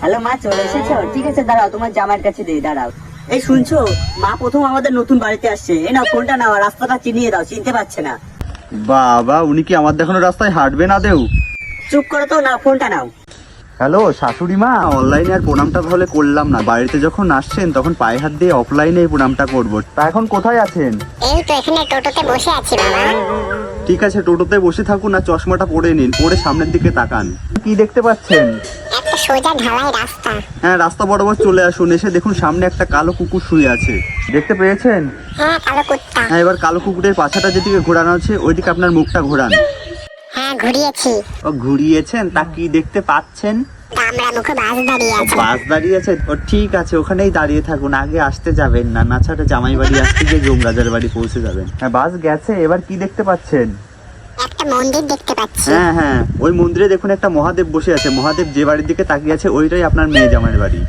Hello মা, চলে এসেছো? ঠিক আছে, দাঁড়াও, তোমার জামাইয়ের কাছে দিয়ে দাঁড়াও। এই শুনছো, মা প্রথম আমাদের নতুন বাড়িতে আসছে। এই নাও ফোনটা নাও, রাস্তাটা চিনিয়ে দাও, চিনতে পারছে না। বাবা, উনি কি আমার দেখানো রাস্তায় হাঁটবে না দেও? চুপ করো তো, নাও ফোনটা নাও। হ্যালো শাশুড়ি মা, অনলাইনে আর প্রণামটা তাহলে করলাম না, বাড়িতে যখন আসছেন তখন পায়ে হাত দিয়ে অফলাইনে প্রণামটা করবো। তা এখন কোথায় আছেন? এই তো এখানে টোটোতে বসে আছি বাবা। ঠিক আছে, টোটোতে বসে থাকুন আর চশমাটা পরে নিন, পরে সামনের দিকে তাকান। কি দেখতে পাচ্ছেন? একটা সোজা ঢালাই রাস্তা। হ্যাঁ, রাস্তা বরাবর চলে আসুন, এসে দেখুন সামনে একটা কালো কুকুর শুয়ে আছে, দেখতে পেয়েছেন? হ্যাঁ, কালো কুত্তা। হ্যাঁ, এবার কালো কুকুরের পাছাটা যেদিকে ঘোরানো আছে ওইদিকে আপনার মুখটা ঘোরান। হ্যাঁ, ঘুরিয়েছি। ও ঘুরিয়েছেন, তা কি দেখতে পাচ্ছেন? দামড়া মুখে বাস দাঁড়িয়ে আছে। বাস দাঁড়িয়ে আছে? ও ঠিক আছে, ওখানেই দাঁড়িয়ে থাকুন, আগে আসতে যাবেন না, নাছাড়া জামাই বাড়ি আসতে গিয়ে যমরাজার বাড়ি পৌঁছে যাবেন। হ্যাঁ, বাস গেছে, এবার কি দেখতে পাচ্ছেন? একটা মন্দির দেখতে পাচ্ছি। হ্যাঁ, ওই মন্দিরে দেখুন একটা মহাদেব বসে আছে, মহাদেব যে বাড়ির দিকে তাকিয়ে আছে ওইটাই আপনার মেয়ে জামাইয়ের বাড়ি।